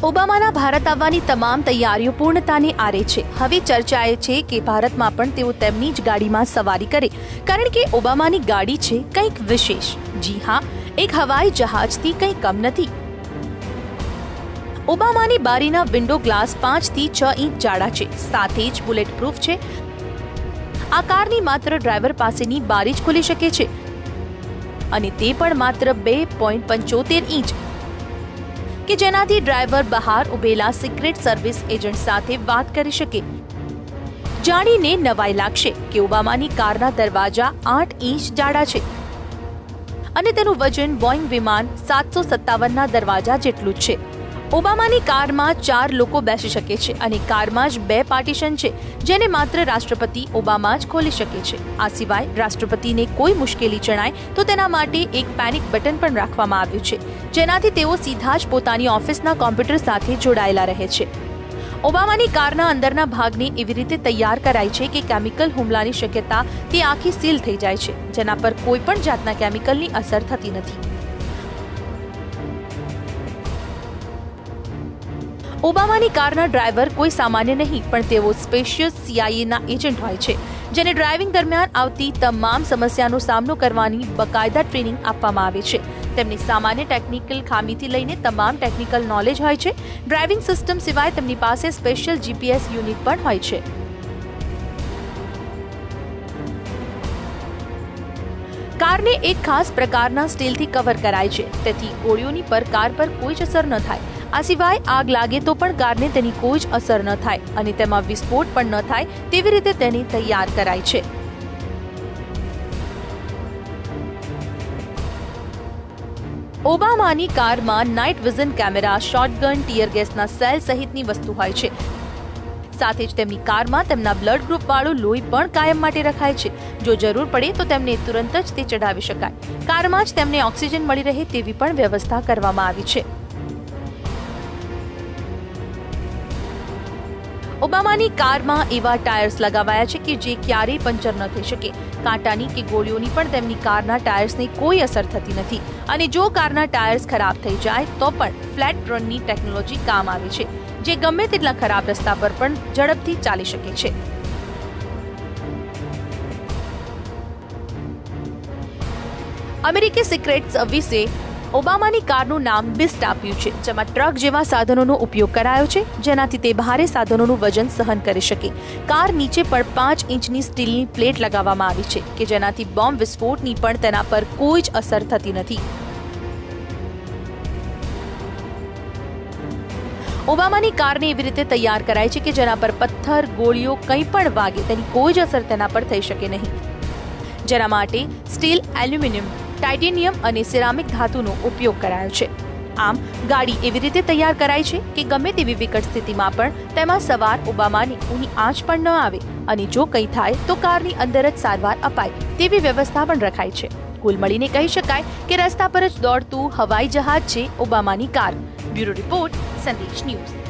ઓબામાના ભારત આવવાની તમામ તૈયારીઓ પૂર્ણતાને આરે છે। હવે ચર્ચાએ છે કે ભારતમાં પણ તેઓ તેમની જ ગાડીમાં સવારી કરે, કારણ કે ઓબામાની ગાડી છે કંઈક વિશેષ। જી હા, એક હવાઈ જહાજથી કંઈ કમ નથી। ઓબામાની બારીના વિન્ડો ગ્લાસ 5 થી 6 ઇંચ જાડા છે, સાથે જ બુલેટ પ્રૂફ છે। આ કારની માત્ર ડ્રાઈવર પાસેની બારી જ ખુલી શકે છે, અને તે પણ માત્ર 2.75 ઇંચ, કે જેનાથી ડ્રાઈવર બહાર ઉભેલા સિક્રેટ સર્વિસ એજન્ટ સાથે વાત કરી શકે। જાણીને નવાઈ લાગશે કે ઓબામાની કારના દરવાજા 8 ઇંચ જાડા છે, અને તેનું વજન બોઈંગ વિમાન 757ના દરવાજા જેટલું જ છે। ઓબામાની કારમાં 4 લોકો બેસી શકે છે, અને કારમાં જ 2 પાર્ટીશન છે, જેને માત્ર રાષ્ટ્રપતિ ઓબામા જ ખોલી શકે છે। આ સિવાય રાષ્ટ્રપતિને કોઈ મુશ્કેલી જણાય તો તેના માટે એક પેનિક બટન પણ રાખવામાં આવ્યું છે, જેનાથી તેઓ સીધા જ પોતાની ઓફિસના કોમ્પ્યુટર સાથે જોડાયેલા રહે છે। ઓબામાની કારના અંદરના ભાગને એવી રીતે તૈયાર કરાય છે કે કેમિકલ હુમલાની શક્યતા તે આખી સીલ થઈ જાય છે, જેના પર કોઈ પણ જાતના કેમિકલની અસર થતી નથી। ઓબામાની કારના ડ્રાઈવર કોઈ સામાન્ય નહીં, પણ તેઓ સ્પેશિયલ CIA ના એજન્ટ હોય છે, જેને ડ્રાઇવિંગ દરમિયાન આવતી તમામ સમસ્યાનો સામનો કરવાની બકાયદા ટ્રેનિંગ આપવામાં આવે છે। તેમની સામાન્ય ટેકનિકલ ખામીથી લઈને તમામ ટેકનિકલ નોલેજ હોય છે। ડ્રાઇવિંગ સિસ્ટમ સિવાય તેમની પાસે સ્પેશિયલ GPS યુનિટ પણ હોય છે। કારને એક ખાસ પ્રકારના સ્ટીલથી કવર કરાય છે, તેથી ગોળીઓની પર કાર પર કોઈ જ અસર ન થાય। આ સિવાય આગ લાગે તો પણ કારને તેની કોઈ જ અસર ન થાય, અને તેમાં વિસ્ફોટ પણ ન થાય તેવી રીતે તેને તૈયાર કરાય છે। ઓબામાની કારમાં night vision camera, shotgun, tear ગેસના સેલ સહિતની વસ્તુ હોય છે। સાથે જ તેમની કારમાં તેમના બ્લડ ગ્રુપ વાળું લોહી પણ કાયમ માટે રખાય છે। જો જરૂર પડે તો તેમને તુરંત જ તે ચઢાવી શકાય। કારમાં જ તેમને ઓક્સિજન મળી રહે તેવી પણ વ્યવસ્થા કરવામાં આવી છે। ઓબામાની કારમાં એવા ટાયર્સ લગાવાયા છે કે જે ક્યારેય પંચર ન થઈ શકે। કાંટાની કે ગોળીઓની પણ તેમની કારના ટાયર્સને કોઈ અસર થતી નથી, અને જો કારના ટાયર્સ ખરાબ થઈ જાય તો પણ ફ્લેટ રનની ટેકનોલોજી કામ આવે છે, જે ગમે તેટલા ખરાબ રસ્તા પર પણ ઝડપથી ચાલી શકે છે। અમેરિકી સિક્રેટ સર્વિસે ઓબામાની કારનું નામ બીસ્ટ આપ્યું છે, જેમાં ટ્રક જેવા સાધનોનો ઉપયોગ કરાયો છે, જેનાથી તે ભારે સાધનોનું વજન સહન કરી શકે। કાર નીચે પણ 5 ઇંચની સ્ટીલની પ્લેટ લગાવવામાં આવી છે, કે જેનાથી બોમ્બ વિસ્ફોટની પણ તેના પર કોઈ જ અસર થતી નથી। ઓબામાની કારને એવી રીતે તૈયાર કરાય છે કે જેના પર પથ્થર, ગોળીઓ કંઈ પણ વાગે તેની કોઈ જ અસર તેના પર થઈ શકે નહીં, જેના માટે સ્ટીલ, એલ્યુમિનિયમ, ટાઇટેનિયમ અને સિરામિક ધાતુનો ઉપયોગ કરાયો છે। આમ ગાડી એવી રીતે તૈયાર કરાય છે કે ગમે તેવી વિકટ સ્થિતિમાં પણ તેમાં સવાર ઓબામાની ઊની આંચ પણ ન આવે, અને જો કંઈ થાય તો કારની અંદર જ સારવાર અપાય તેવી વ્યવસ્થા પણ રખાય છે। કુલ મળીને કહી શકાય કે રસ્તા પર જ દોડતું હવાઈ જહાજ છે ઓબામાની કાર। બ્યુરો રિપોર્ટ, સંદેશ ન્યૂઝ।